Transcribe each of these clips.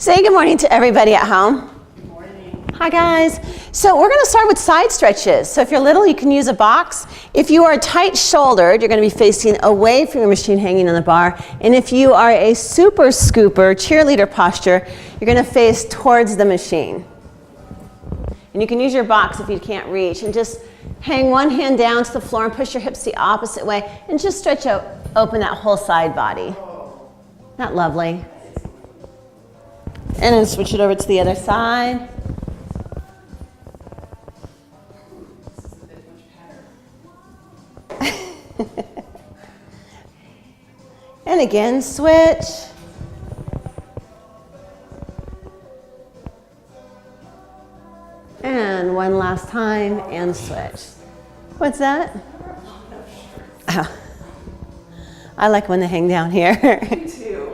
Say good morning to everybody at home. Good morning. Hi guys. So we're going to start with side stretches. So if you're little, you can use a box. If you are tight shouldered, you're going to be facing away from your machine hanging on the bar. And if you are a super scooper, cheerleader posture, you're going to face towards the machine. And you can use your box if you can't reach. And just hang one hand down to the floor and push your hips the opposite way. And just stretch out, open that whole side body. Isn't that lovely? And then switch it over to the other side. This is a bit much pattern. And again, switch. And one last time, and switch. What's that? Oh. I like when they hang down here. Me too.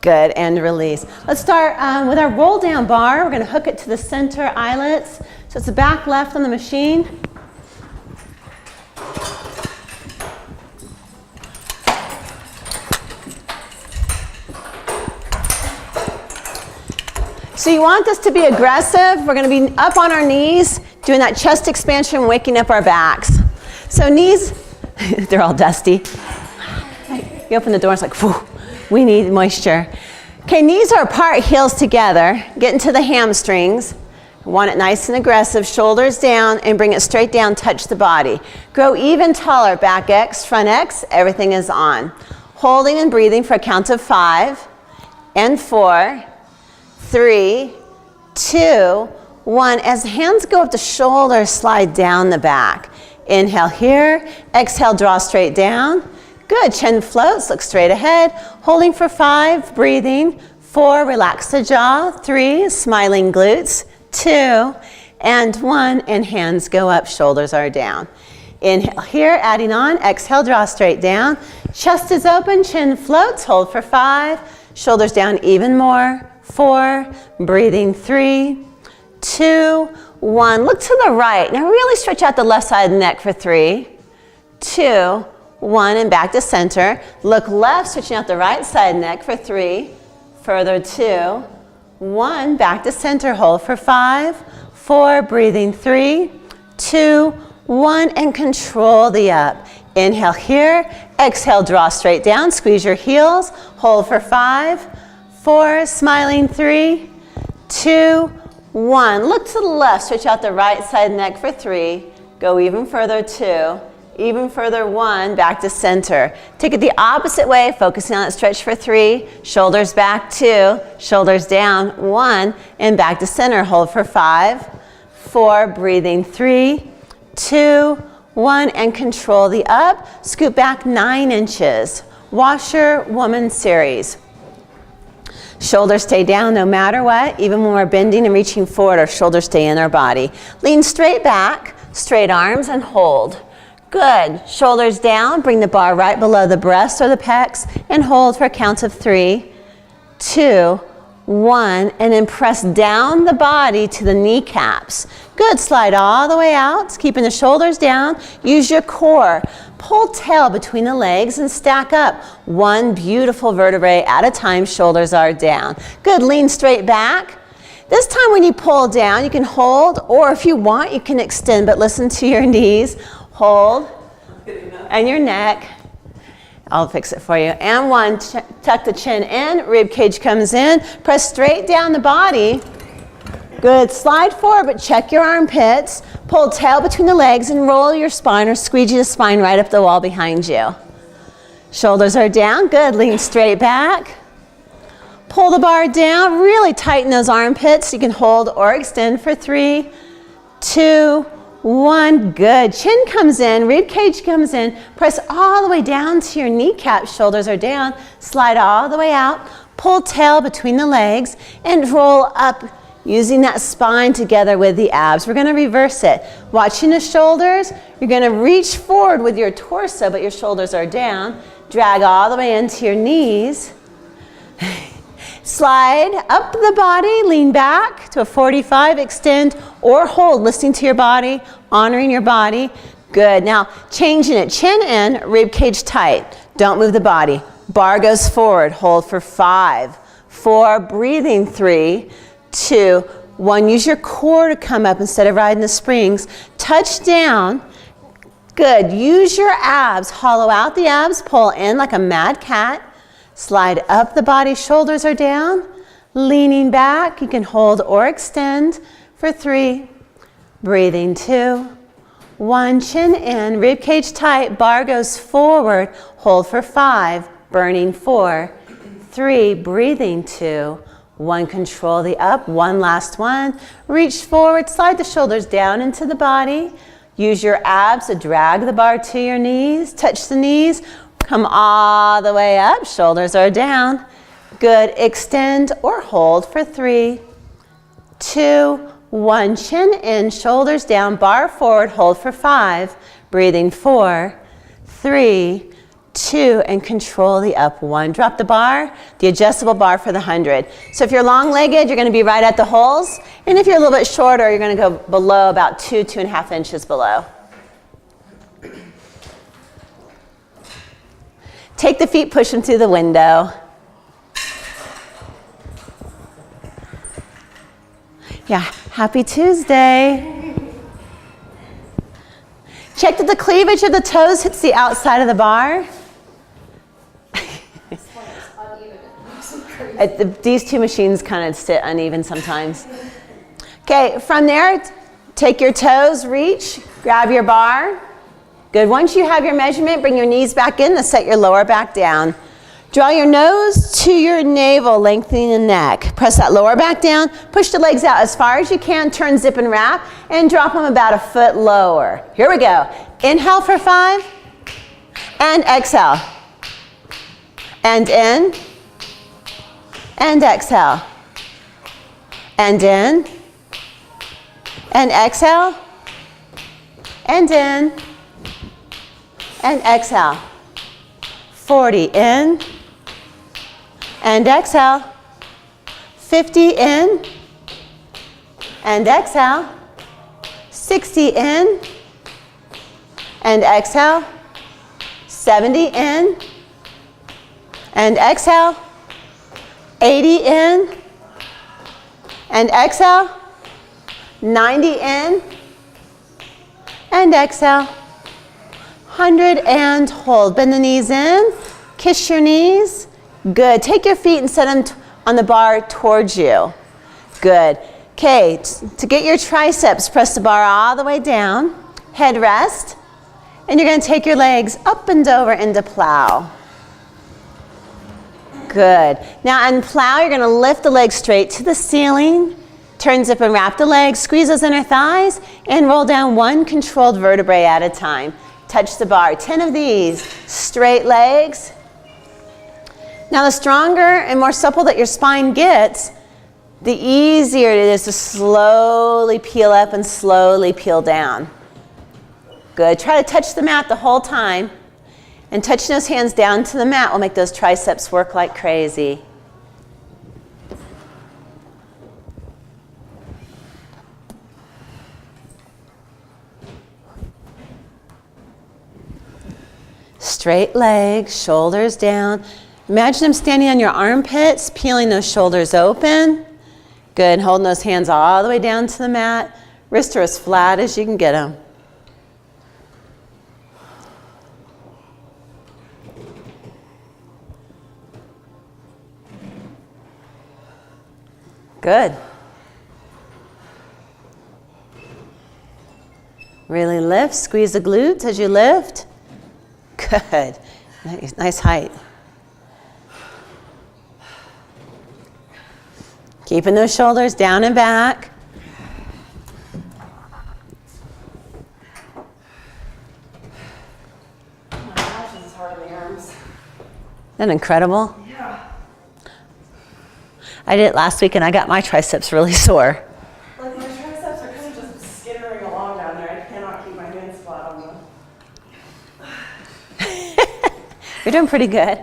Good, and release. Let's start with our roll down bar. We're going to hook it to the center eyelets. So it's the back left on the machine. So you want this to be aggressive. We're going to be up on our knees, doing that chest expansion, waking up our backs. So knees, they're all dusty. You open the door, it's like, whew. We need moisture. Okay, knees are apart, heels together. Get into the hamstrings. Want it nice and aggressive. Shoulders down and bring it straight down, touch the body. Grow even taller. Back X, front X, everything is on. Holding and breathing for a count of 5 and 4, 3, 2, 1. As hands go up the shoulders, slide down the back. Inhale here. Exhale, draw straight down. Good, chin floats, look straight ahead. Holding for 5, breathing. 4, relax the jaw. 3, smiling glutes. 2, and 1, and hands go up, shoulders are down. Inhale here, adding on. Exhale, draw straight down. Chest is open, chin floats. Hold for 5, shoulders down even more. 4, breathing. 3, 2, 1. Look to the right. Now really stretch out the left side of the neck for 3, 2, 1, and back to center. Look left, stretching out the right side neck for 3, further 2, 1, back to center, hold for 5, 4, breathing. 3, 2, 1, and control the up. Inhale here, exhale, draw straight down, squeeze your heels, hold for 5, 4, smiling. 3, 2, 1. Look to the left, stretch out the right side neck for 3, go even further, 2, even further, 1, back to center. Take it the opposite way, focusing on that stretch for 3, shoulders back, 2, shoulders down, 1, and back to center. Hold for 5, 4, breathing. 3, 2, 1, and control the up. Scoot back 9 inches. Washerwoman series. Shoulders stay down no matter what. Even when we're bending and reaching forward, our shoulders stay in our body. Lean straight back, straight arms, and hold. Good. Shoulders down. Bring the bar right below the breast or the pecs and hold for a count of 3, 2, 1, and then press down the body to the kneecaps. Good. Slide all the way out, keeping the shoulders down. Use your core. Pull tail between the legs and stack up. One beautiful vertebrae at a time. Shoulders are down. Good. Lean straight back. This time when you pull down, you can hold, or if you want, you can extend, but listen to your knees. Hold, and your neck. I'll fix it for you. And 1, tuck the chin in, rib cage comes in. Press straight down the body. Good, slide forward, but check your armpits. Pull tail between the legs and roll your spine or squeegee the spine right up the wall behind you. Shoulders are down, good, lean straight back. Pull the bar down, really tighten those armpits. You can hold or extend for 3, 2, 1, good. Chin comes in, rib cage comes in. Press all the way down to your kneecaps. Shoulders are down. Slide all the way out. Pull tail between the legs and roll up using that spine together with the abs. We're going to reverse it. Watching the shoulders, you're going to reach forward with your torso, but your shoulders are down. Drag all the way into your knees. Slide up the body, lean back to a 45, extend or hold, listening to your body, honoring your body. Good. Now, changing it, chin in, rib cage tight. Don't move the body. Bar goes forward, hold for 5, 4, breathing, 3, 2, 1. Use your core to come up instead of riding the springs. Touch down. Good. Use your abs. Hollow out the abs. Pull in like a mad cat. Slide up the body. Shoulders are down. Leaning back. You can hold or extend for 3. Breathing, 2, 1. Chin in. Rib cage tight. Bar goes forward. Hold for 5. Burning, 4, 3. Breathing, 2, 1. Control the up. 1 last one. Reach forward. Slide the shoulders down into the body. Use your abs to drag the bar to your knees. Touch the knees. Come all the way up. Shoulders are down. Good. Extend or hold for 3, 2, 1. Chin in. Shoulders down. Bar forward. Hold for 5. Breathing, 4, 3, 2. And control the up. 1. Drop the bar. The adjustable bar for the 100. So if you're long-legged, you're going to be right at the holes. And if you're a little bit shorter, you're going to go below about 2.5 inches below. Take the feet, push them through the window. Yeah, happy Tuesday. Check that the cleavage of the toes hits the outside of the bar. These two machines kind of sit uneven sometimes. Okay, from there, take your toes, reach, grab your bar. Good. Once you have your measurement, bring your knees back in and set your lower back down. Draw your nose to your navel, lengthening the neck. Press that lower back down. Push the legs out as far as you can. Turn, zip, and wrap. And drop them about a foot lower. Here we go. Inhale for 5. And exhale. And in. And exhale. And in. And exhale. And in. And exhale. 40 in. And exhale. 50 in. And exhale. 60 in. And exhale. 70 in. And exhale. 80 in. And exhale. 90 in. And exhale. 100 and hold. Bend the knees in. Kiss your knees. Good. Take your feet and set them on the bar towards you. Good. Okay, to get your triceps, press the bar all the way down. Head rest. And you're going to take your legs up and over into plow. Good. Now on plow, you're going to lift the legs straight to the ceiling. Turn, zip, and wrap the legs. Squeeze those inner thighs and roll down one controlled vertebrae at a time. Touch the bar. 10 of these. Straight legs. Now the stronger and more supple that your spine gets, the easier it is to slowly peel up and slowly peel down. Good. Try to touch the mat the whole time. And touching those hands down to the mat will make those triceps work like crazy. Straight legs, shoulders down. Imagine them standing on your armpits, peeling those shoulders open. Good, holding those hands all the way down to the mat. Wrists are as flat as you can get them. Good. Really lift, squeeze the glutes as you lift. Good. Nice height. Keeping those shoulders down and back. Oh my gosh, this is hard on the arms. Isn't that incredible? Yeah. I did it last week and I got my triceps really sore. Like my triceps are kind of just skittering along down there. I cannot keep my hands flat on them. You're doing pretty good.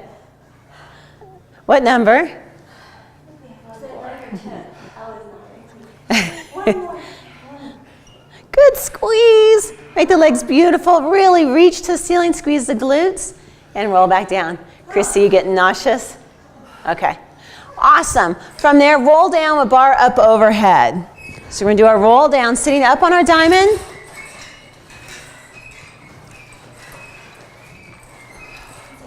What number? Good, squeeze. Make the legs beautiful. Really reach to the ceiling, squeeze the glutes, and roll back down. Chrissy, you getting nauseous? Okay. Awesome. From there, roll down with bar up overhead. So we're going to do our roll down, sitting up on our diamond.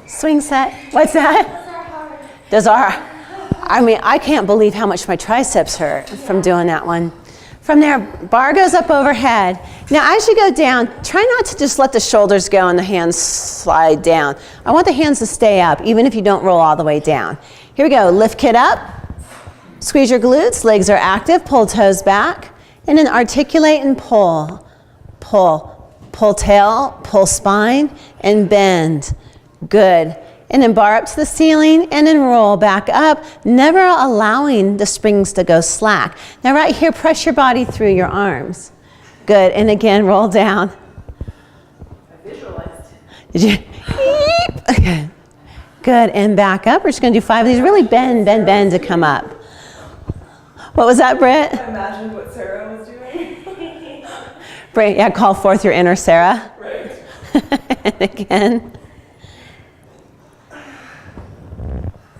Swing set. What's that? Those are. I mean, I can't believe how much my triceps hurt from doing that one. From there, bar goes up overhead. Now, as you go down, try not to just let the shoulders go and the hands slide down. I want the hands to stay up, even if you don't roll all the way down. Here we go. Lift kid up. Squeeze your glutes. Legs are active. Pull toes back. And then articulate and pull. Pull. Pull tail. Pull spine. And bend. Good. And then bar up to the ceiling and then roll back up, never allowing the springs to go slack. Now right here, press your body through your arms. Good. And again, roll down. I visualized. Did you? Okay. Good. And back up. We're just going to do 5 of these. Really bend, bend, bend to come up. What was that, Britt? I imagined what Sarah was doing. Britt, yeah, call forth your inner Sarah. Right. And again.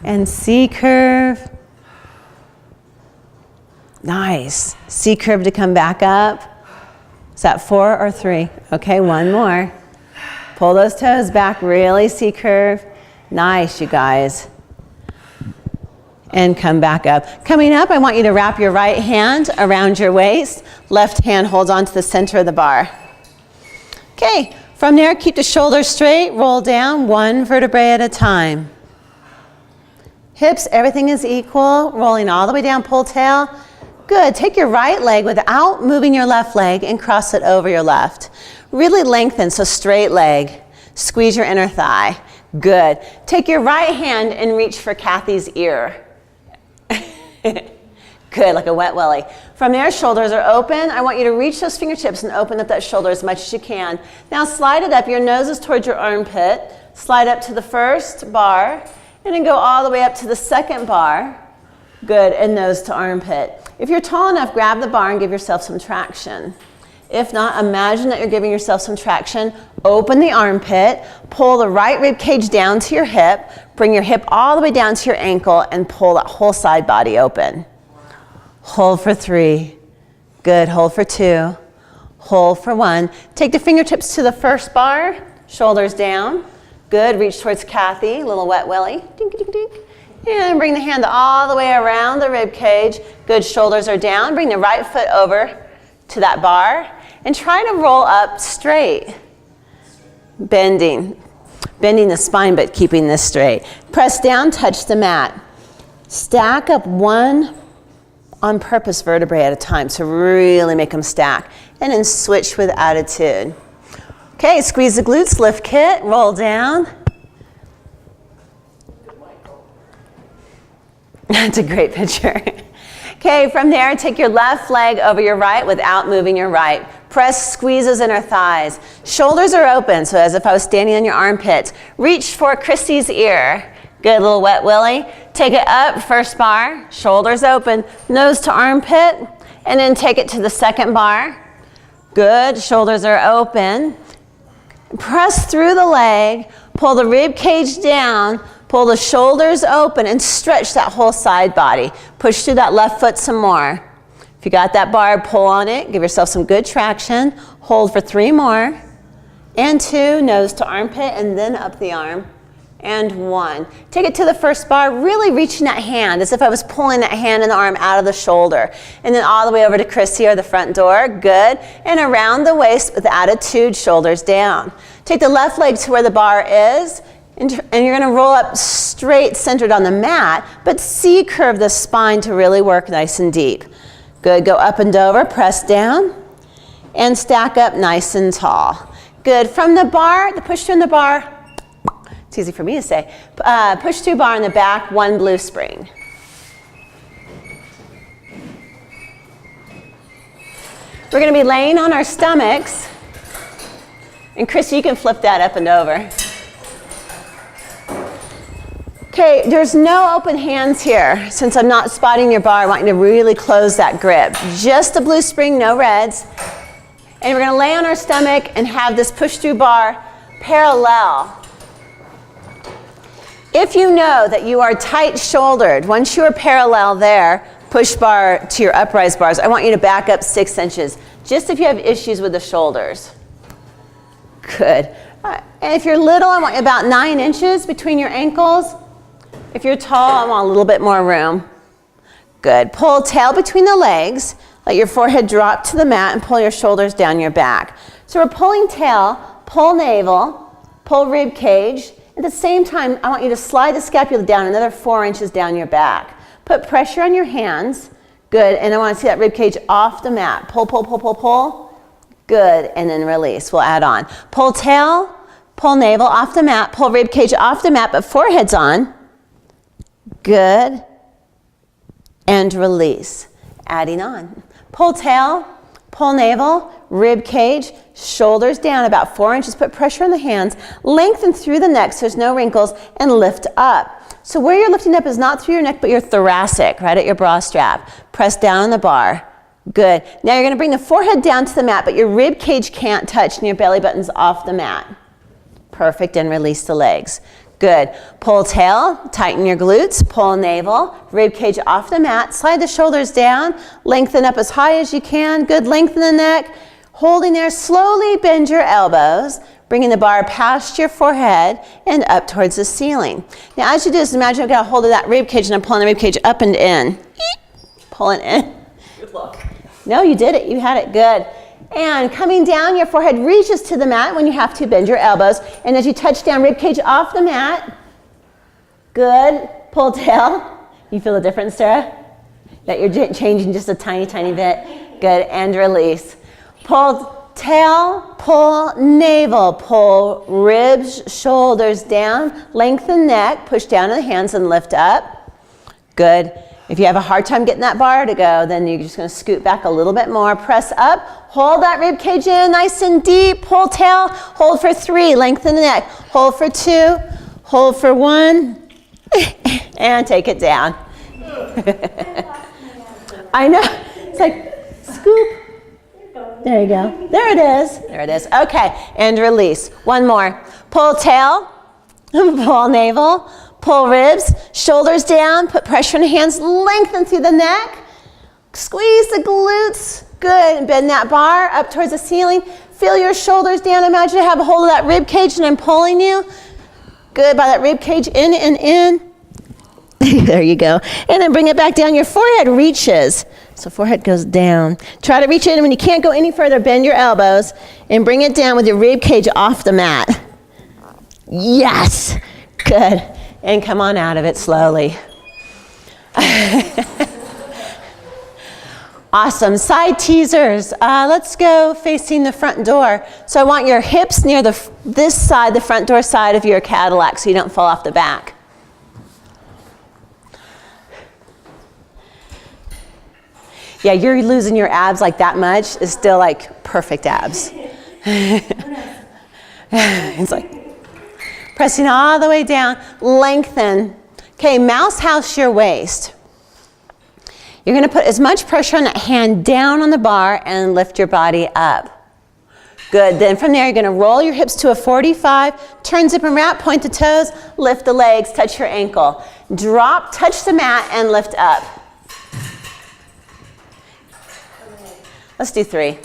And C curve. Nice. C curve to come back up. Is that 4 or 3? Okay, 1 more. Pull those toes back, really C curve. Nice, you guys. And come back up. Coming up, I want you to wrap your right hand around your waist. Left hand holds onto the center of the bar. Okay, from there, keep the shoulders straight. Roll down 1 vertebrae at a time. Hips, everything is equal. Rolling all the way down, pull tail. Good. Take your right leg without moving your left leg and cross it over your left. Really lengthen, so straight leg. Squeeze your inner thigh. Good. Take your right hand and reach for Kathy's ear. Good, like a wet willy. From there, shoulders are open. I want you to reach those fingertips and open up that shoulder as much as you can. Now slide it up. Your nose is towards your armpit. Slide up to the first bar. And then go all the way up to the second bar. Good, and nose to armpit. If you're tall enough, grab the bar and give yourself some traction. If not, imagine that you're giving yourself some traction. Open the armpit, pull the right rib cage down to your hip, bring your hip all the way down to your ankle, and pull that whole side body open. Hold for 3. Good, hold for 2. Hold for 1. Take the fingertips to the first bar, shoulders down. Good, reach towards Kathy, little wet willy. Dink, dink, dink. And bring the hand all the way around the rib cage. Good, shoulders are down. Bring the right foot over to that bar. And try to roll up straight. Bending the spine, but keeping this straight. Press down, touch the mat. Stack up 1 on purpose vertebrae at a time, so really make them stack. And then switch with attitude. Okay, squeeze the glutes, lift kit, roll down. That's a great picture. Okay, from there, take your left leg over your right without moving your right. Press, squeeze those inner thighs. Shoulders are open, so as if I was standing on your armpits. Reach for Chrissy's ear. Good, little wet willy. Take it up, first bar, shoulders open, nose to armpit, and then take it to the second bar. Good, shoulders are open. Press through the leg, pull the rib cage down, pull the shoulders open, and stretch that whole side body. Push through that left foot some more. If you got that bar, pull on it. Give yourself some good traction. Hold for 3 more. And 2, nose to armpit, and then up the arm. And 1. Take it to the first bar, really reaching that hand as if I was pulling that hand and the arm out of the shoulder. And then all the way over to Chrissy or the front door. Good. And around the waist with attitude, shoulders down. Take the left leg to where the bar is. And you're going to roll up straight, centered on the mat, but C-curve the spine to really work nice and deep. Good. Go up and over, press down, and stack up nice and tall. Good. From the bar, the push through in the bar, it's easy for me to say, push through bar in the back, 1 blue spring. We're going to be laying on our stomachs. And Chris, you can flip that up and over. Okay, there's no open hands here. Since I'm not spotting your bar, I want you to really close that grip. Just a blue spring, no reds. And we're going to lay on our stomach and have this push-through bar parallel If you know that you are tight shouldered, once you are parallel there, push bar to your uprise bars, I want you to back up 6 inches, just if you have issues with the shoulders. Good. And if you're little, I want about 9 inches between your ankles. If you're tall, I want a little bit more room. Good. Pull tail between the legs. Let your forehead drop to the mat and pull your shoulders down your back. So we're pulling tail, pull navel, pull rib cage. At the same time, I want you to slide the scapula down another 4 inches down your back. Put pressure on your hands. Good. And I want to see that rib cage off the mat. Pull, pull, pull, pull, pull. Good. And then release. We'll add on. Pull tail, pull navel off the mat, pull rib cage off the mat, but forehead's on. Good. And release. Adding on. Pull tail, pull navel, rib cage, shoulders down about 4 inches. Put pressure on the hands. Lengthen through the neck so there's no wrinkles, and lift up. So where you're lifting up is not through your neck, but your thoracic, right at your bra strap. Press down on the bar. Good. Now you're going to bring the forehead down to the mat, but your rib cage can't touch and your belly button's off the mat. Perfect. And release the legs. Good. Pull tail, tighten your glutes, pull navel, rib cage off the mat, slide the shoulders down, lengthen up as high as you can. Good. Lengthen the neck. Holding there, slowly bend your elbows, bringing the bar past your forehead and up towards the ceiling. Now as you do this, imagine I've got a hold of that rib cage and I'm pulling the rib cage up and in. Pulling in. Good luck. No, you did it. You had it. Good. And coming down, your forehead reaches to the mat. When you have to, bend your elbows. And as you touch down, rib cage off the mat. Good. Pull tail. You feel the difference, Sarah? That you're changing just a tiny, tiny bit. Good. And release. Pull tail, pull navel, pull ribs, shoulders down. Lengthen neck. Push down to the hands and lift up. Good. If you have a hard time getting that bar to go, then you're just going to scoot back a little bit more. Press up. Hold that rib cage in nice and deep. Pull tail. Hold for 3. Lengthen the neck. Hold for 2. Hold for 1. And take it down. I know. It's like scoop. There you go. There it is. There it is. Okay. And release. One more. Pull tail. Pull navel. Pull ribs, shoulders down, put pressure on the hands, lengthen through the neck, squeeze the glutes, good, and bend that bar up towards the ceiling. Feel your shoulders down, imagine I have a hold of that rib cage and I'm pulling you. Good, by that rib cage, in and in. There you go. And then bring it back down, your forehead reaches. So forehead goes down. Try to reach in, and when you can't go any further, bend your elbows and bring it down with your rib cage off the mat. Yes, good. And come on out of it slowly. Awesome. Side teasers. Let's go facing the front door. So I want your hips near this side, the front door side of your Cadillac, so you don't fall off the back. Yeah, you're losing your abs like that much. It's still like perfect abs. It's like pressing all the way down, lengthen. Okay, mouse house your waist. You're going to put as much pressure on that hand down on the bar and lift your body up. Good. Then from there, you're going to roll your hips to a 45, turn, zip, and wrap, point the toes, lift the legs, touch your ankle. Drop, touch the mat, and lift up. Let's do 3.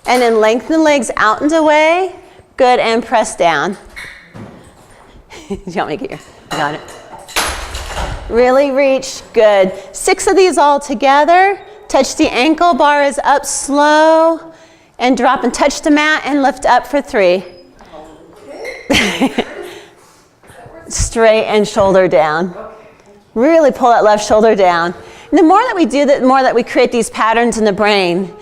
And then lengthen the legs out and away. Good, and press down. Do you want me to get your, got it. Really reach, good. 6 of these all together. Touch the ankle, bar is up slow, and drop and touch the mat and lift up for 3. Straight and shoulder down. Really pull that left shoulder down. And the more that we do that, the more that we create these patterns in the brain.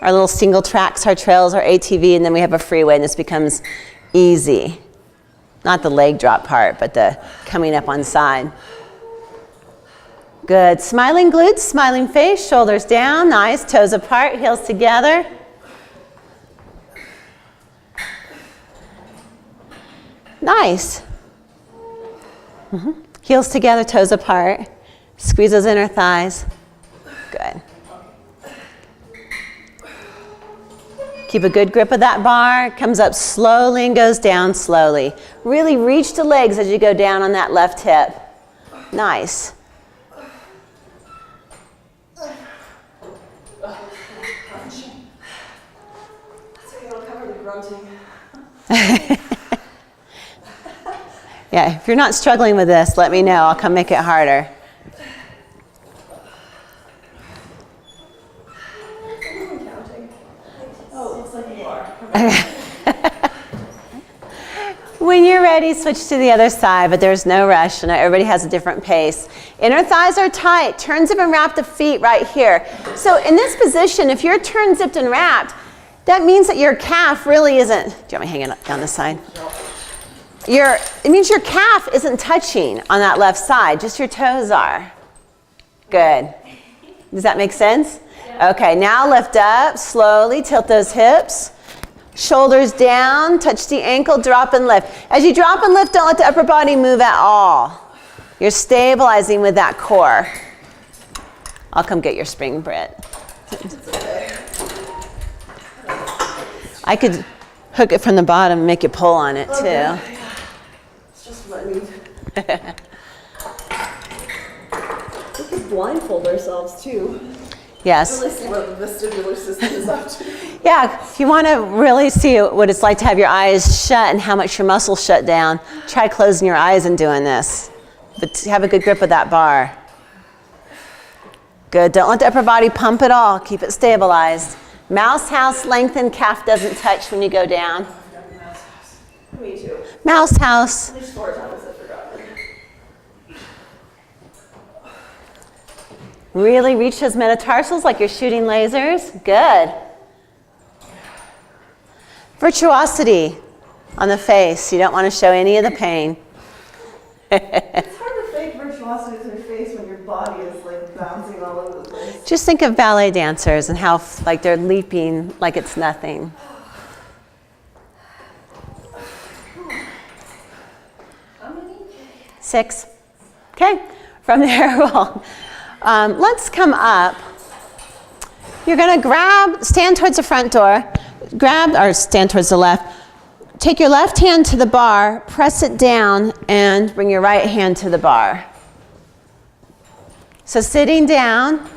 Our little single tracks, our trails, our ATV, and then we have a freeway, and this becomes easy. Not the leg drop part, but the coming up on side. Good. Smiling glutes, smiling face, shoulders down, nice, toes apart, heels together. Nice. Heels together, toes apart. Squeeze those inner thighs. Good. Keep a good grip of that bar. Comes up slowly and goes down slowly. Really reach the legs as you go down on that left hip. Nice. Yeah, if you're not struggling with this, let me know. I'll come make it harder. Oh, it looks like you are. When you're ready, switch to the other side, but there's no rush. And everybody has a different pace. Inner thighs are tight. Turn, zip, and wrap the feet right here. So in this position, if you're turn, zipped, and wrapped, that means that your calf really isn't. Do you want me hanging down this side? It means your calf isn't touching on that left side, just your toes are. Good. Does that make sense? Okay, now lift up, slowly tilt those hips. Shoulders down, touch the ankle, drop and lift. As you drop and lift, don't let the upper body move at all. You're stabilizing with that core. I'll come get your spring, Britt. I could hook it from the bottom and make you pull on it too. It's just what I need. We could blindfold ourselves too. Yes. Really see what the vestibular system is up to. Yeah, if you want to really see what it's like to have your eyes shut and how much your muscles shut down, try closing your eyes and doing this. But have a good grip of that bar. Good. Don't let the upper body pump at all. Keep it stabilized. Mouse house, lengthen, calf doesn't touch when you go down. Me too. Mouse house. At least 4 times I've forgotten. Really reach those metatarsals like you're shooting lasers. Good. Virtuosity on the face. You don't want to show any of the pain. It's hard to fake virtuosity with your face when your body is like bouncing all over the place. Just think of ballet dancers and how like they're leaping like it's nothing. How many? 6. Okay. From there, let's come up. You're going to stand towards the front door, or stand towards the left. Take your left hand to the bar, press it down, and bring your right hand to the bar. So sitting down,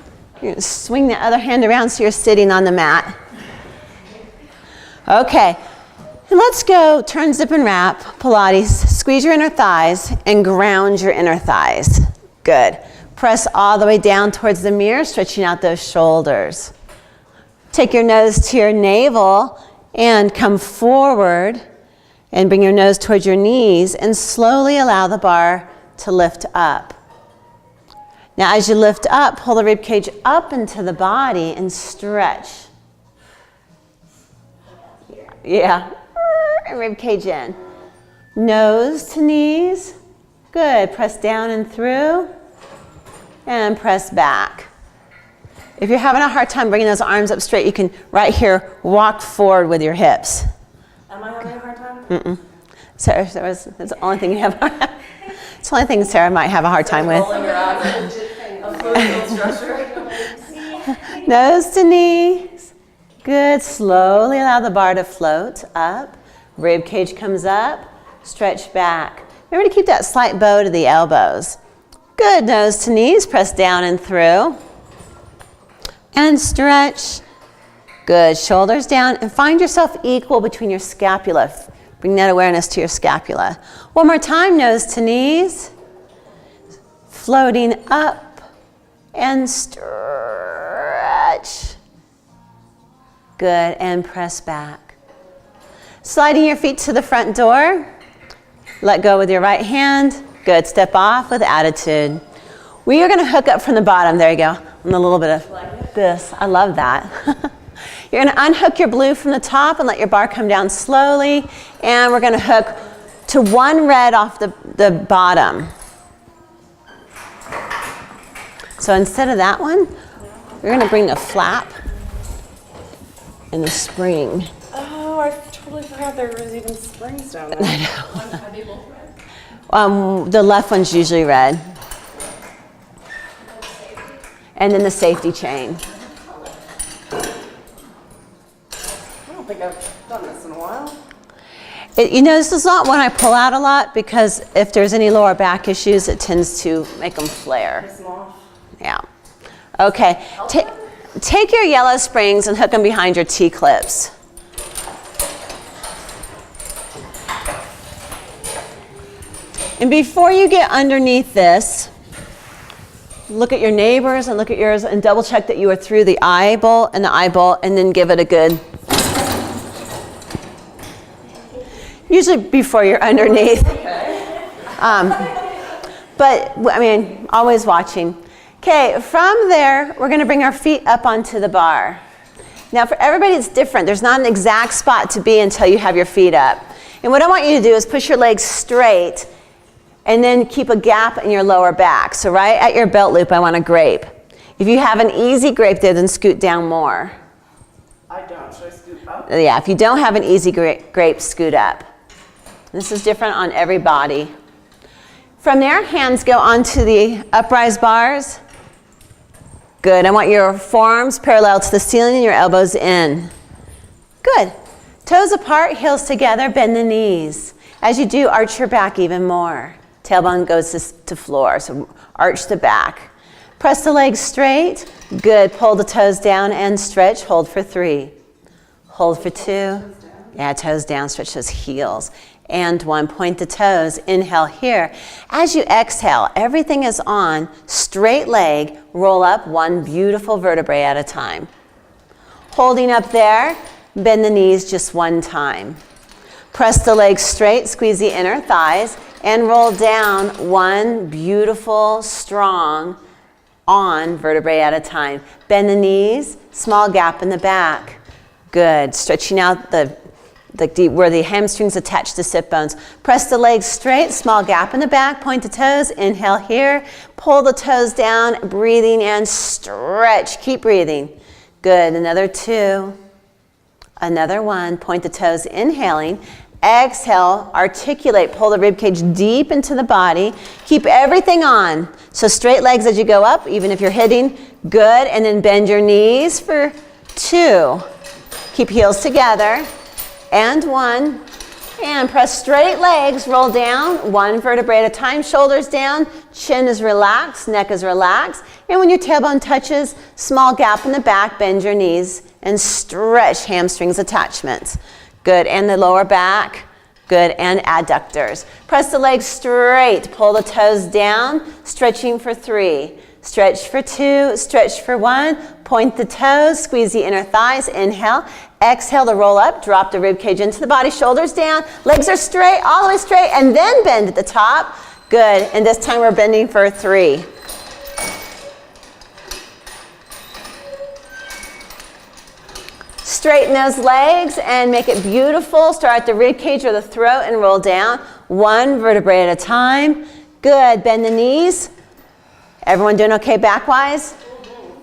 you're going to swing the other hand around so you're sitting on the mat. Okay. And let's go turn, zip, and wrap, Pilates. Squeeze your inner thighs and ground your inner thighs. Good. Press all the way down towards the mirror, stretching out those shoulders. Take your nose to your navel and come forward and bring your nose towards your knees and slowly allow the bar to lift up. Now as you lift up, pull the rib cage up into the body and stretch. Yeah. Rib cage in. Nose to knees. Good. Press down and through. And press back. If you're having a hard time bringing those arms up straight, you can, right here, walk forward with your hips. Am I having a hard time? Mm-mm. Sarah, that's the only thing you have. It's the only thing Sarah might have a hard time with. Rolling around a floating structure. Nose to knees. Good. Slowly allow the bar to float up. Rib cage comes up. Stretch back. Remember to keep that slight bow to the elbows. Good. Nose to knees. Press down and through. And stretch. Good. Shoulders down. And find yourself equal between your scapula. Bring that awareness to your scapula. One more time. Nose to knees. Floating up. And stretch. Good. And press back. Sliding your feet to the front door. Let go with your right hand. Good. Step off with attitude. We are going to hook up from the bottom. There you go. And a little bit of this. I love that. You're going to unhook your blue from the top and let your bar come down slowly. And we're going to hook to one red off the bottom. So instead of that one, we're going to bring the flap and the spring. Oh, I totally forgot there was even springs down there. I know. The left one's usually red. And then the safety chain. Oh, don't think I've done this in a while. You know, this is not one I pull out a lot because if there's any lower back issues, it tends to make them flare. Piss them off. Yeah. Okay. Take your yellow springs and hook them behind your T-clips. And before you get underneath this, look at your neighbors and look at yours and double check that you are through the eye bolt and the eye bolt, and then give it a good, usually before you're underneath. But I mean, always watching. Okay, from there, we're gonna bring our feet up onto the bar. Now for everybody it's different. There's not an exact spot to be until you have your feet up. And what I want you to do is push your legs straight and then keep a gap in your lower back. So right at your belt loop, I want a grape. If you have an easy grape there, then scoot down more. I don't. Should I scoot up? Yeah, if you don't have an easy grape, scoot up. This is different on every body. From there, hands go onto the uprise bars. Good. I want your forearms parallel to the ceiling and your elbows in. Good. Toes apart, heels together, bend the knees. As you do, arch your back even more. Tailbone goes to floor, so arch the back. Press the legs straight. Good. Pull the toes down and stretch. Hold for 3. Hold for 2. Yeah, toes down. Stretch those heels. And 1. Point the toes. Inhale here. As you exhale, everything is on. Straight leg. Roll up 1 beautiful vertebrae at a time. Holding up there. Bend the knees just 1 time. Press the legs straight. Squeeze the inner thighs. And roll down 1 beautiful, strong, on vertebrae at a time. Bend the knees, small gap in the back. Good. Stretching out where the hamstrings attach to sit bones. Press the legs straight, small gap in the back, point the toes, inhale here. Pull the toes down, breathing and stretch. Keep breathing. Good. Another 2. Another 1. Point the toes, inhaling. Exhale, articulate, pull the rib cage deep into the body. Keep everything on. So straight legs as you go up, even if you're hitting. Good, and then bend your knees for 2. Keep heels together. And 1. And press straight legs, roll down, 1 vertebrae at a time, shoulders down, chin is relaxed, neck is relaxed. And when your tailbone touches, small gap in the back, bend your knees and stretch hamstrings attachments. Good, and the lower back. Good, and adductors. Press the legs straight, pull the toes down, stretching for 3. Stretch for 2, stretch for 1. Point the toes, squeeze the inner thighs, inhale. Exhale to roll up, drop the rib cage into the body, shoulders down, legs are straight, all the way straight, and then bend at the top. Good, and this time we're bending for 3. Straighten those legs and make it beautiful. Start at the rib cage or the throat and roll down 1 vertebrae at a time. Good. Bend the knees. Everyone doing okay back-wise?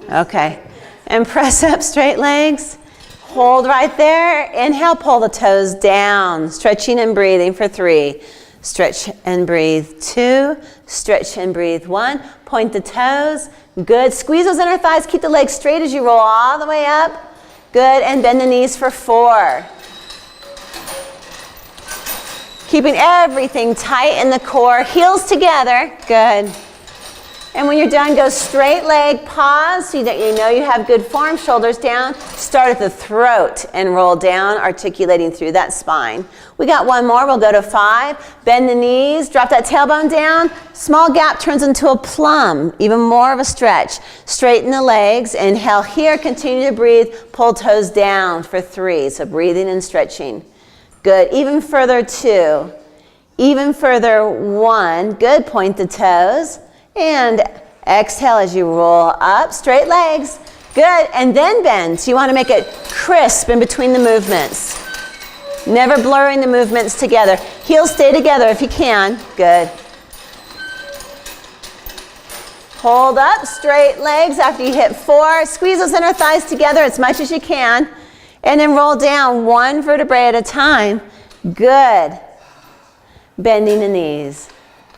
Okay. And press up straight legs. Hold right there. Inhale, pull the toes down. Stretching and breathing for 3. Stretch and breathe 2. Stretch and breathe 1. Point the toes. Good. Squeeze those inner thighs. Keep the legs straight as you roll all the way up. Good, and bend the knees for 4. Keeping everything tight in the core, heels together, good. And when you're done, go straight leg, pause so that you know you have good form, shoulders down. Start at the throat and roll down, articulating through that spine. We got 1 more, we'll go to 5. Bend the knees, drop that tailbone down. Small gap turns into a plum, even more of a stretch. Straighten the legs, inhale here, continue to breathe. Pull toes down for 3, so breathing and stretching. Good, even further 2. Even further 1, good, point the toes. And exhale as you roll up, straight legs, good, and then bend. So you want to make it crisp in between the movements. Never blurring the movements together. Heels stay together if you can, good. Hold up, straight legs after you hit 4. Squeeze those inner thighs together as much as you can. And then roll down 1 vertebrae at a time, good. Bending the knees.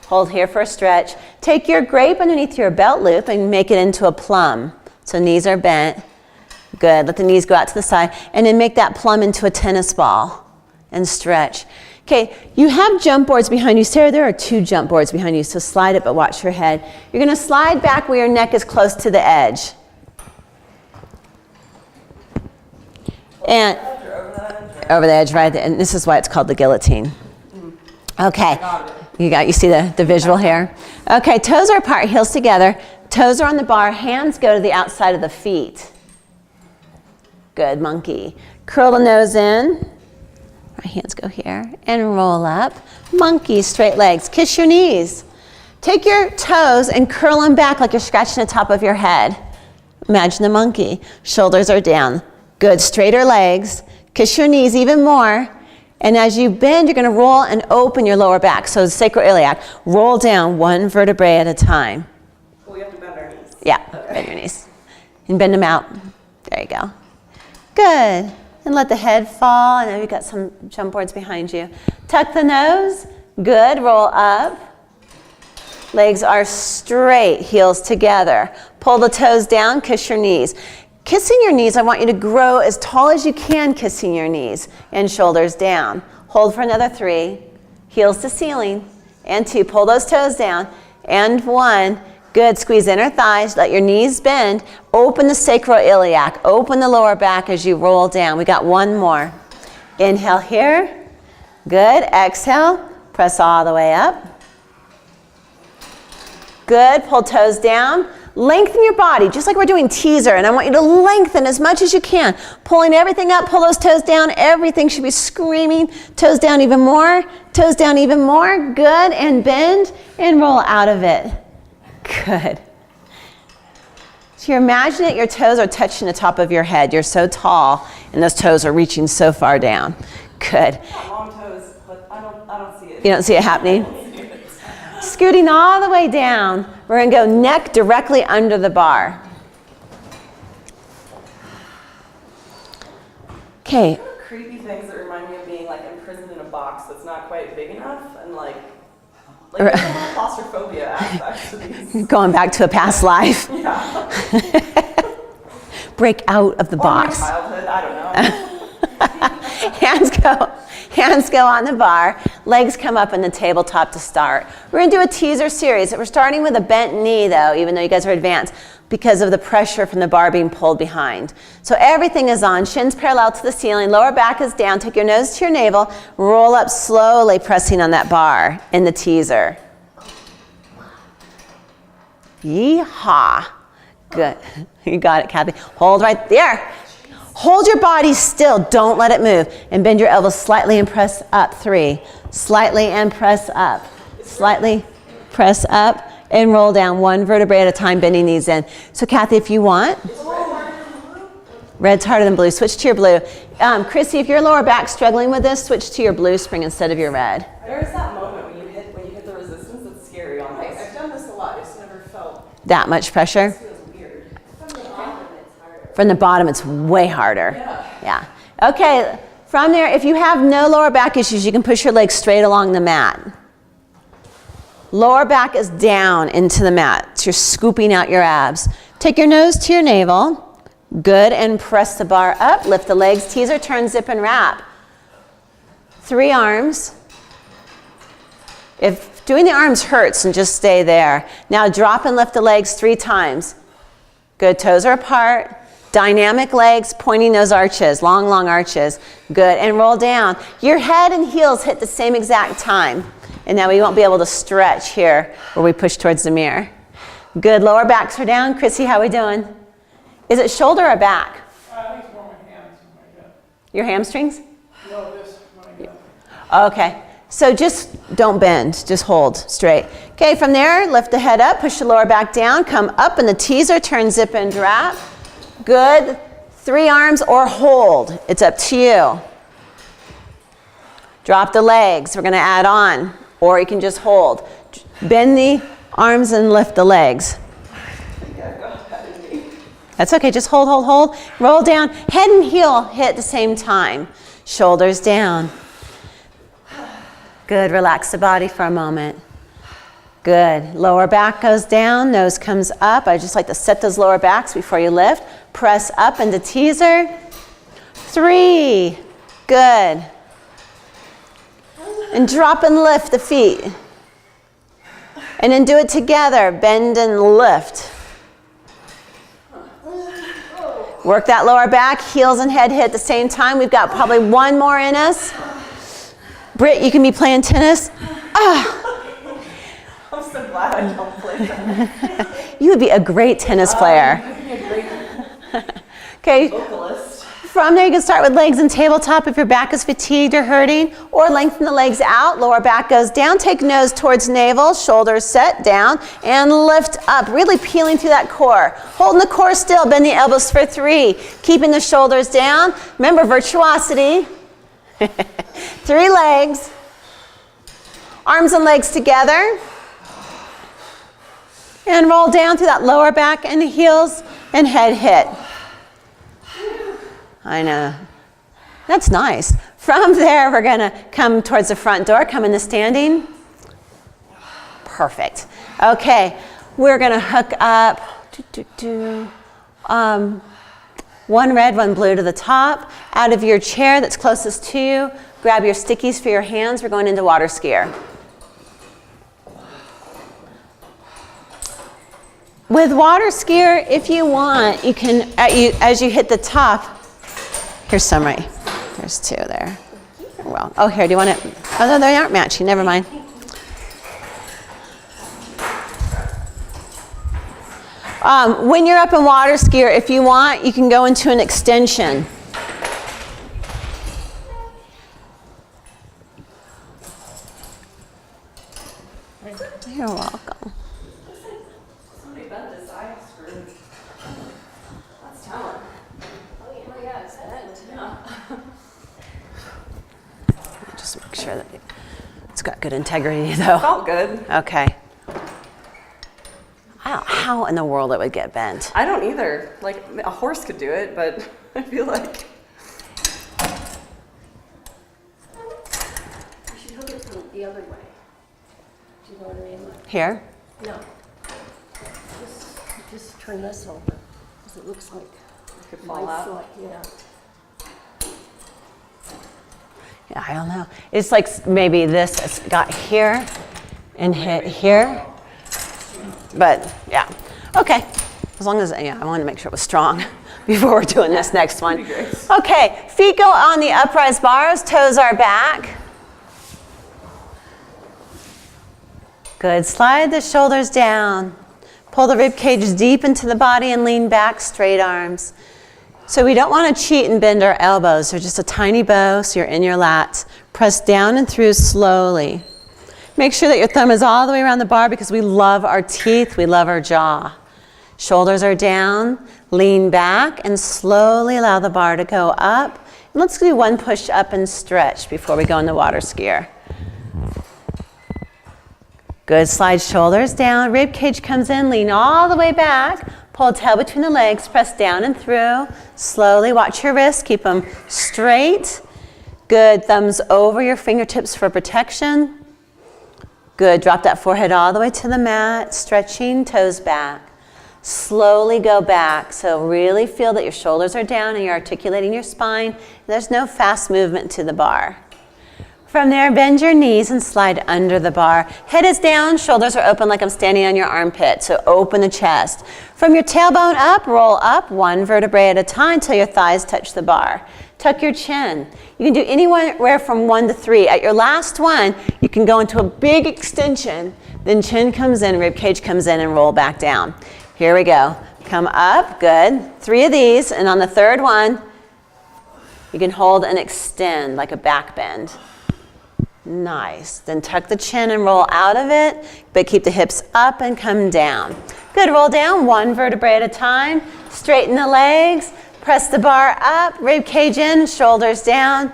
Hold here for a stretch. Take your grape underneath your belt loop and make it into a plum. So knees are bent. Good. Let the knees go out to the side. And then make that plumb into a tennis ball and stretch. Okay, you have jump boards behind you. Sarah, there are 2 jump boards behind you, so slide it, but watch your head. You're going to slide back where your neck is close to the edge. And over the edge, right? And this is why it's called the guillotine. Okay, you see the visual here? Okay, toes are apart, heels together. Toes are on the bar, hands go to the outside of the feet. Good, monkey. Curl the nose in. Right, hands go here and roll up. Monkey, straight legs. Kiss your knees. Take your toes and curl them back like you're scratching the top of your head. Imagine the monkey. Shoulders are down. Good, straighter legs. Kiss your knees even more. And as you bend, you're going to roll and open your lower back. So sacroiliac. Roll down 1 vertebrae at a time. Well, we have to bend our knees. Yeah, bend your knees. And bend them out. There you go. Good. And let the head fall. I know you've got some jump boards behind you. Tuck the nose. Good. Roll up. Legs are straight. Heels together. Pull the toes down. Kiss your knees. Kissing your knees, I want you to grow as tall as you can kissing your knees. And shoulders down. Hold for another 3. Heels to ceiling. And 2. Pull those toes down. And 1. Good. Squeeze inner thighs. Let your knees bend. Open the sacroiliac. Open the lower back as you roll down. We got 1 more. Inhale here. Good. Exhale. Press all the way up. Good. Pull toes down. Lengthen your body, just like we're doing teaser. And I want you to lengthen as much as you can. Pulling everything up. Pull those toes down. Everything should be screaming. Toes down even more. Toes down even more. Good. And bend and roll out of it. Good. So you're imagining that your toes are touching the top of your head. You're so tall, and those toes are reaching so far down. Good. Long toes, but I don't see it. You don't see it happening? Scooting all the way down. We're going to go neck directly under the bar. Okay. Creepy things that remind me of being like imprisoned in a box that's not quite big enough, and like there's a lot of claustrophobia aspects to these. Going back to a past life. Yeah. Break out of the box. My childhood, I don't know. Hands go on the bar. Legs come up in the tabletop to start. We're going to do a teaser series. We're starting with a bent knee, though, even though you guys are advanced, because of the pressure from the bar being pulled behind. So everything is on. Shins parallel to the ceiling. Lower back is down. Take your nose to your navel. Roll up slowly, pressing on that bar in the teaser. Yee-haw. Good. You got it, Kathy. Hold right there. Hold your body still. Don't let it move. And bend your elbows slightly and press up. 3. Slightly and press up. Slightly, press up, and roll down 1 vertebrae at a time, bending these in. So Kathy, if you want. Red's harder than blue. Switch to your blue. Chrissy, if your lower back's struggling with this, switch to your blue spring instead of your red. There's that moment when you hit the resistance that's scary on this. I've done this a lot. I've just never felt That much pressure? it feels weird. From the bottom, it's harder. From the bottom, it's way harder. Yeah. Okay, from there, if you have no lower back issues, you can push your legs straight along the mat. Lower back is down into the mat. So you're scooping out your abs. Take your nose to your navel. Good, and press the bar up. Lift the legs, teaser, turn, zip, and wrap. 3 arms. If doing the arms hurts, then just stay there. Now drop and lift the legs 3 times. Good, toes are apart. Dynamic legs, pointing those arches, long, long arches. Good, and roll down. Your head and heels hit the same exact time. And now we won't be able to stretch here where we push towards the mirror. Good, lower backs are down. Chrissy, how are we doing? Is it shoulder or back? I think it's more my hands and my gut. Your hamstrings? No, this, my gut. Okay, so just don't bend, just hold straight. Okay, from there, lift the head up, push the lower back down, come up in the teaser, turn, zip, and wrap. Good, 3 arms or hold, it's up to you. Drop the legs, we're gonna add on, or you can just hold. Bend the arms and lift the legs. That's okay, just hold, hold, hold. Roll down, head and heel hit at the same time. Shoulders down. Good, relax the body for a moment. Good. Lower back goes down, nose comes up. I just like to set those lower backs before you lift. Press up into teaser. 3. Good. And drop and lift the feet. And then do it together. Bend and lift. Work that lower back, heels and head hit at the same time. We've got probably one more in us. Britt, you can be playing tennis. I'm so glad I don't play that. You would be a great tennis player. I'd be a great Okay, vocalist. from there you can start with legs and tabletop if your back is fatigued or hurting, or lengthen the legs out, lower back goes down, take nose towards navel, shoulders set down, and lift up, really peeling through that core. Holding the core still, bend the elbows for 3, keeping the shoulders down. Remember virtuosity. 3 legs, arms and legs together, and roll down through that lower back and heels and head hit. I know. That's nice. From there, we're going to come towards the front door, come into standing. Perfect. Okay, we're going to hook up one red, one blue to the top. Out of your chair that's closest to you, grab your stickies for your hands. We're going into water skier. With water skier, if you want, you can, as you hit the top, here's some right, there's 2 there. Well, oh here, do you want it? Oh no, they aren't matching, never mind. When you're up in water skier, if you want, you can go into an extension. You're welcome. Somebody bent this eye screw. That's talent. Oh yeah, it's bent. Yeah. Just make sure that it's got good integrity though. Felt good. Okay. I don't know how in the world it would get bent. I don't either. Like a horse could do it, but I feel like You should hook it from the other way. Do you know what I mean? Like, Here? no. Just turn this over, because it looks like it could my fall out. foot, yeah. Yeah, I don't know. It's like maybe this has got here and hit here. But yeah, okay. As long as, yeah, I wanted to make sure it was strong before we're doing this next one. Okay, feet go on the upright bars, toes are back. Good, slide the shoulders down. Pull the rib cage deep into the body and lean back, straight arms. So we don't want to cheat and bend our elbows. They're just a tiny bow, so you're in your lats. Press down and through slowly. Make sure that your thumb is all the way around the bar because we love our teeth, we love our jaw. Shoulders are down, lean back, and slowly allow the bar to go up. And let's do one push up and stretch before we go in the water skier. Good, slide shoulders down, rib cage comes in, lean all the way back, pull tail between the legs, press down and through. Slowly, watch your wrists, keep them straight. Good, thumbs over your fingertips for protection. Good, drop that forehead all the way to the mat, stretching, toes back. Slowly go back, so really feel that your shoulders are down and you're articulating your spine. There's no fast movement to the bar. From there, bend your knees and slide under the bar. Head is down, shoulders are open like I'm standing on your armpit, so open the chest. From your tailbone up, roll up one vertebrae at a time till your thighs touch the bar. Tuck your chin. You can do anywhere from 1 to 3. At your last one, you can go into a big extension, then chin comes in, rib cage comes in, and roll back down. Here we go. Come up, good. 3 of these, and on the 3rd one, you can hold and extend like a back bend. Nice. Then tuck the chin and roll out of it, but keep the hips up and come down. Good, roll down 1 vertebrae at a time. Straighten the legs. Press the bar up, rib cage in, shoulders down.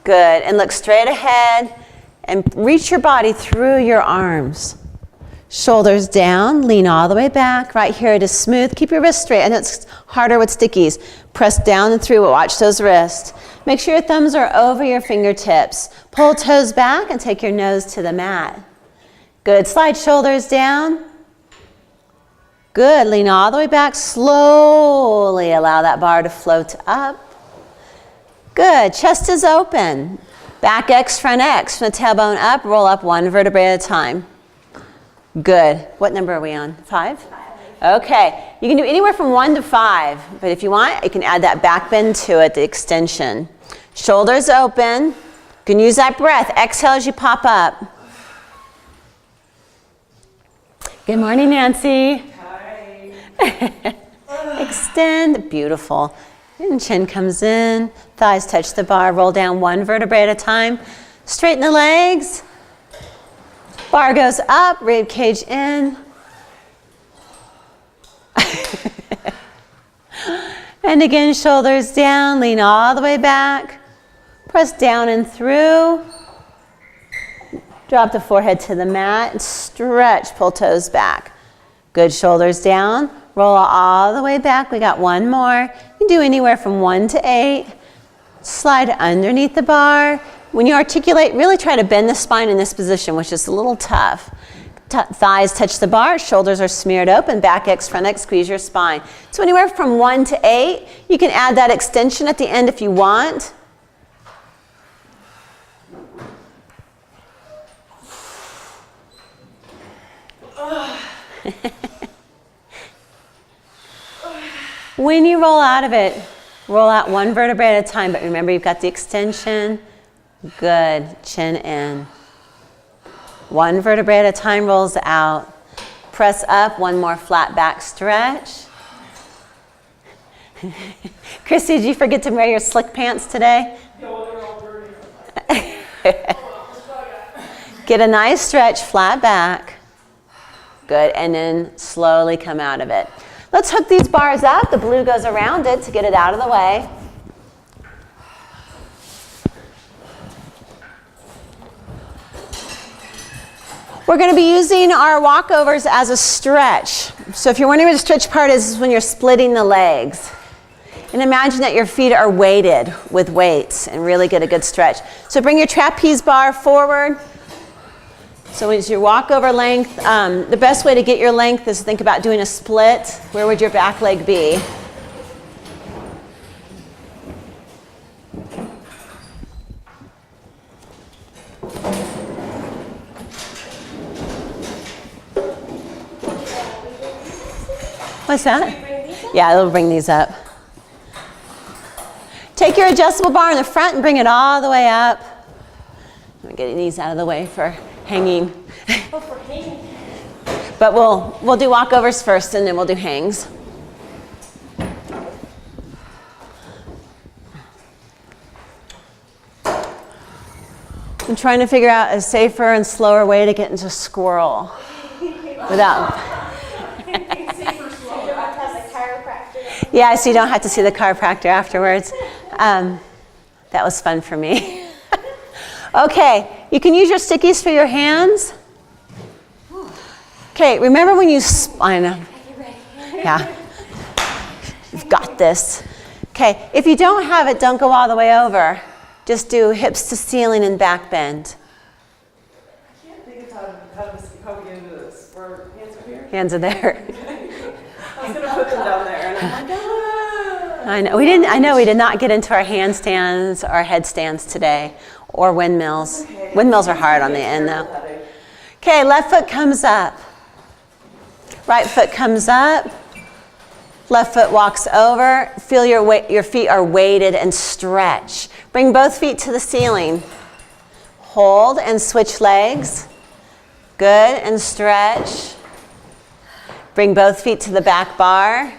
Good, and look straight ahead and reach your body through your arms. Shoulders down, lean all the way back. Right here it is smooth. Keep your wrists straight. I know it's harder with stickies. Press down and through, watch those wrists. Make sure your thumbs are over your fingertips. Pull toes back and take your nose to the mat. Good. Slide shoulders down. Good. Lean all the way back. Slowly allow that bar to float up. Good. Chest is open. Back X, front X. From the tailbone up, roll up one vertebrae at a time. Good. What number are we on? 5? Okay. You can do anywhere from 1 to 5, but if you want, you can add that back bend to it, the extension. Shoulders open. You can use that breath. Exhale as you pop up. Good morning, Nancy. Hi. Extend. Beautiful. And chin comes in. Thighs touch the bar. Roll down one vertebrae at a time. Straighten the legs. Bar goes up. Rib cage in. And again, shoulders down. Lean all the way back. Press down and through. Drop the forehead to the mat. Stretch. Pull toes back. Good. Shoulders down. Roll all the way back. We got one more. You can do anywhere from 1 to 8. Slide underneath the bar. When you articulate, really try to bend the spine in this position, which is a little tough. Thighs touch the bar. Shoulders are smeared open. Back X, front X, squeeze your spine. So anywhere from 1 to 8. You can add that extension at the end if you want. When you roll out of it, roll out one vertebrae at a time, but remember you've got the extension. Good. Chin in. One vertebrae at a time rolls out. Press up, one more flat back stretch. Chrissy, did you forget to wear your slick pants today? Yeah, well, they're all dirty. Get a nice stretch, flat back. Good, and then slowly come out of it. Let's hook these bars up. The blue goes around it to get it out of the way. We're going to be using our walkovers as a stretch. So if you're wondering what the stretch part is when you're splitting the legs. And imagine that your feet are weighted with weights and really get a good stretch. So bring your trapeze bar forward. So as your walkover length, the best way to get your length is to think about doing a split. Where would your back leg be? What's that? Yeah, it'll bring these up. Take your adjustable bar in the front and bring it all the way up. I'm getting these out of the way for hanging. Oh, for hanging. But we'll do walkovers first and then we'll do hangs. I'm trying to figure out a safer and slower way to get into squirrel without. Yeah, so you don't have to see the chiropractor afterwards. That was fun for me. Okay, you can use your stickies for your hands. Okay, remember when you, I know. Yeah, you've got this. Okay, if you don't have it, don't go all the way over. Just do hips to ceiling and back bend. I can't think of how we get into this. Where hands are here? Hands are there. I was gonna put them down there, and I'm like, ah. I know we did not get into our handstands or headstands today, or windmills. Okay. Windmills are hard on the end though. Okay, left foot comes up. Right foot comes up. Left foot walks over. Feel your feet are weighted and stretch. Bring both feet to the ceiling. Hold and switch legs. Good, and stretch. Bring both feet to the back bar.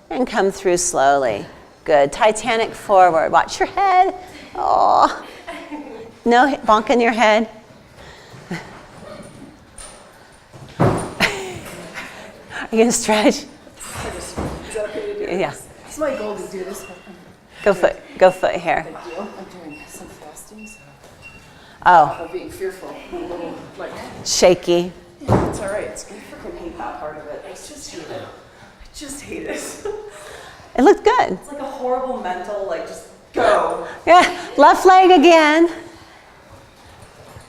And come through slowly. Good. Titanic forward. Watch your head. Oh. No bonking your head. Are you going to stretch? Is that okay to do? Yeah. It's my goal to do this. Go foot here. Thank you. I'm doing some fasting, so Oh, I'm being fearful. I'm a little, like, shaky. yeah, it's all right. I freaking hate that part of it. I just hate it. I just hate it. It looked good. It's like a horrible mental, like, just go. Yeah. Left leg again.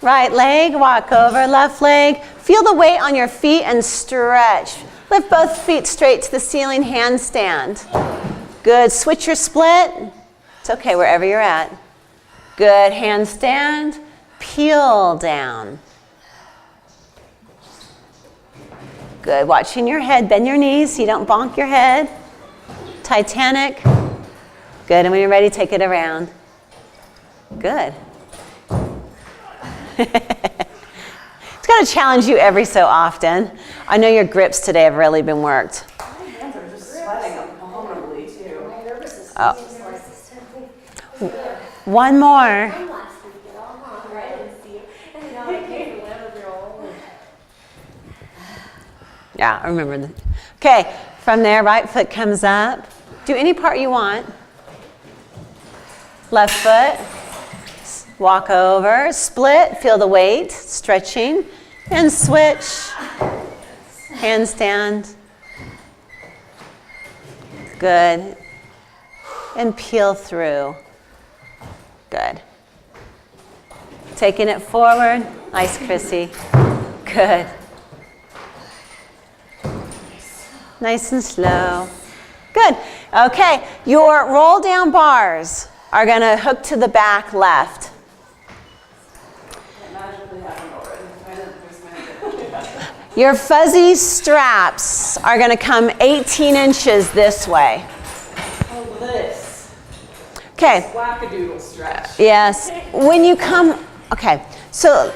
Right leg, walk over, left leg. Feel the weight on your feet and stretch. Lift both feet straight to the ceiling, handstand. Good, switch your split. It's okay, wherever you're at. Good, handstand, peel down. Good, watching your head, bend your knees so you don't bonk your head. Titanic. Good, and when you're ready, take it around. Good. It's going to challenge you every so often. I know your grips today have really been worked. My hands are just sweating abominably too. My nervous system Oh. is just One more. from last week at all, right? I didn't see you. And now I came to live with your old. Yeah, I remember that. Okay, from there, right foot comes up. Do any part you want. Left foot. Walk over, split, feel the weight, stretching, and switch. Handstand. Good. And peel through. Good. Taking it forward. Nice, Chrissy. Good. Nice and slow. Good. Okay, your roll down bars are going to hook to the back left. Magically happened already. I didn't waste my Your fuzzy straps are going to come 18 inches this way. Oh, this. Okay, Wackadoodle stretch. yes. When you come, okay, so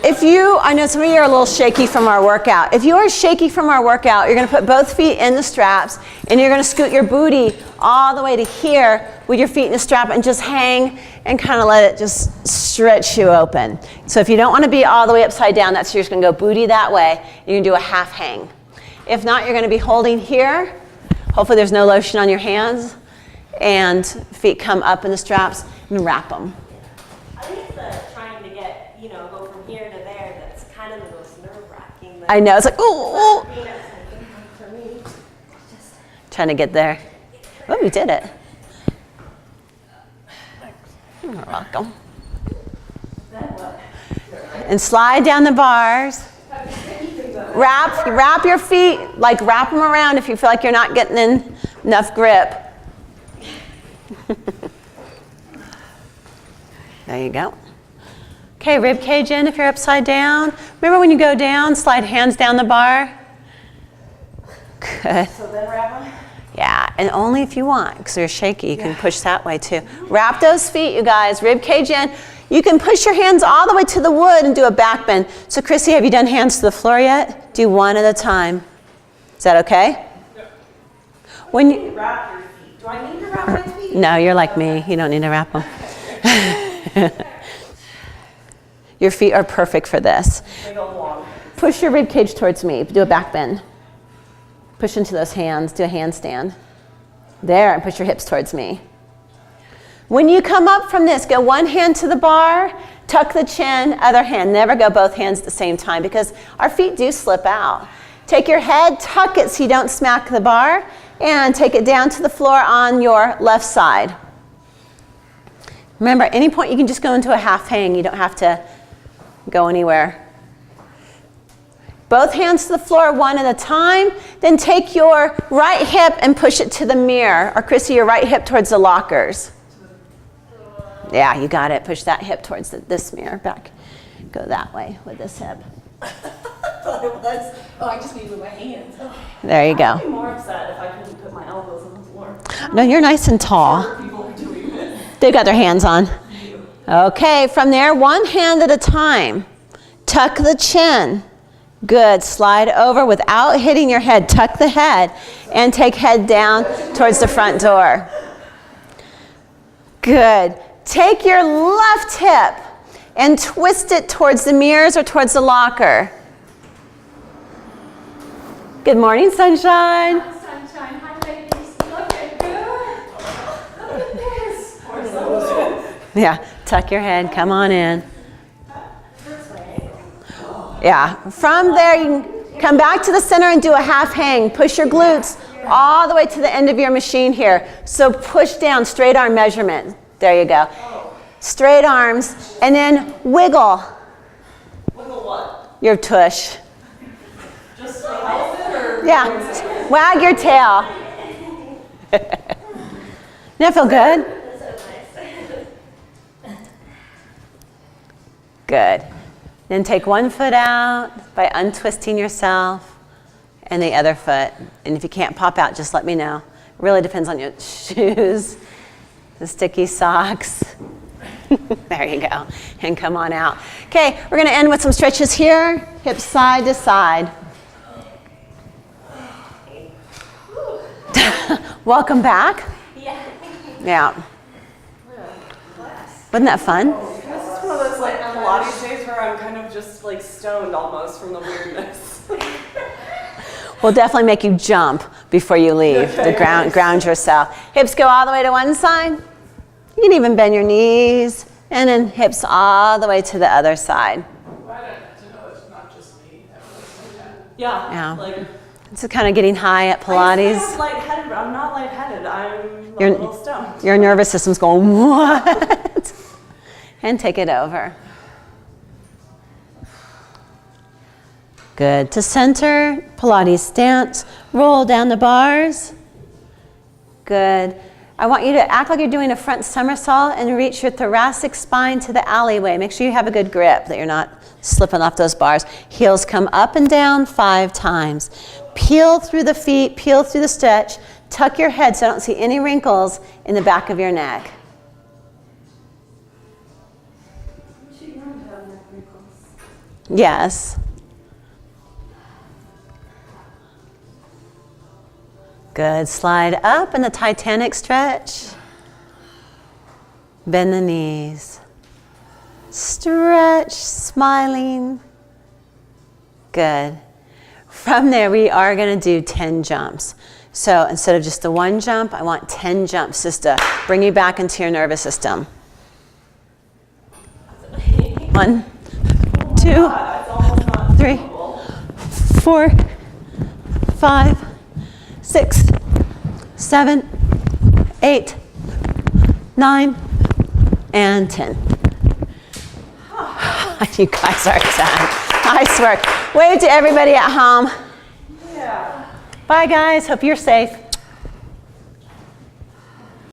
if you, I know some of you are a little shaky from our workout. If you are shaky from our workout, you're going to put both feet in the straps and you're going to scoot your booty all the way to here with your feet in the strap and just hang and kind of let it just stretch you open. So if you don't want to be all the way upside down, that's you're just going to go booty that way. You can do a half hang. If not, you're going to be holding here. Hopefully there's no lotion on your hands. And feet come up in the straps and wrap them. I think the trying to get, go from here to there, that's kind of the most nerve-wracking. I know, it's like, ooh. For me, Trying to get there. Oh, you did it. You're welcome. And slide down the bars. Wrap your feet, like wrap them around if you feel like you're not getting enough grip. There you go. Okay, rib cage in if you're upside down. Remember when you go down, slide hands down the bar. Good. So then wrap them? Yeah, and only if you want, because you're shaky, you can push that way too. Wrap those feet, you guys, rib cage in. You can push your hands all the way to the wood and do a back bend. So Chrissy, have you done hands to the floor yet? Do one at a time. Is that okay? Yep. When you, Wrap your feet. Do I need to wrap my feet? no, you're like me. You don't need to wrap them. Your feet are perfect for this. They go long. Push your rib cage towards me. Do a back bend. Push into those hands. Do a handstand. There, and push your hips towards me. When you come up from this, go one hand to the bar, tuck the chin, other hand. Never go both hands at the same time because our feet do slip out. Take your head, tuck it so you don't smack the bar, and take it down to the floor on your left side. Remember, at any point you can just go into a half hang. You don't have to go anywhere. Both hands to the floor, one at a time. Then take your right hip and push it to the mirror. Or Chrissy, your right hip towards the lockers. Yeah, you got it. Push that hip towards this mirror. Back. Go that way with this hip. I just need to move my hands. There you I'd go. be more upset if I couldn't put my elbows on the floor. No, you're nice and tall. People are doing this. They've got their hands on. Okay, from there, one hand at a time. Tuck the chin. Good. Slide over without hitting your head. Tuck the head and take head down towards the front door. Good. Take your left hip and twist it towards the mirrors or towards the locker. Good morning, sunshine. Sunshine, hi ladies, looking good. Look at this. Yeah, tuck your head. Come on in. Yeah, from there you can come back to the center and do a half hang. Push your glutes all the way to the end of your machine here. So push down, straight arm measurement. There you go. Straight arms, and then wiggle. your tush. Just for health or? Yeah, wag your tail. Doesn't that feel good? Good. Then take one foot out by untwisting yourself and the other foot. And if you can't pop out, just let me know. It really depends on your shoes, the sticky socks. There you go. And come on out. Okay, we're going to end with some stretches here. Hips side to side. Welcome back. Yeah. Wasn't that fun? This is one of those like Pilates days where I'm kind of just like stoned almost from the weirdness. We'll definitely make you jump before you leave. Okay. The ground yourself. Hips go all the way to one side. You can even bend your knees, and then hips all the way to the other side. Glad to know it's not just me that feels like that. Yeah. Yeah. Like, It's kind of getting high at I Pilates. used to have lightheaded, but I'm not lightheaded. I'm a Your- little stoned. Your nervous system's going, what? And take it over. Good. To center, Pilates stance. Roll down the bars. Good. I want you to act like you're doing a front somersault and reach your thoracic spine to the alleyway. Make sure you have a good grip, that you're not slipping off those bars. Heels come up and down 5 times. Peel through the feet, peel through the stretch. Tuck your head so I don't see any wrinkles in the back of your neck. Yes. Good. Slide up in the Titanic stretch. Bend the knees. Stretch, smiling. Good. From there, we are going to do 10 jumps. So instead of just the one jump, I want 10 jumps just to bring you back into your nervous system. 1, 2, 3, 4, 5, 6, 7, 8, 9, and 10. You guys are done. Nice work. Wave to everybody at home. Yeah. Bye, guys. Hope you're safe.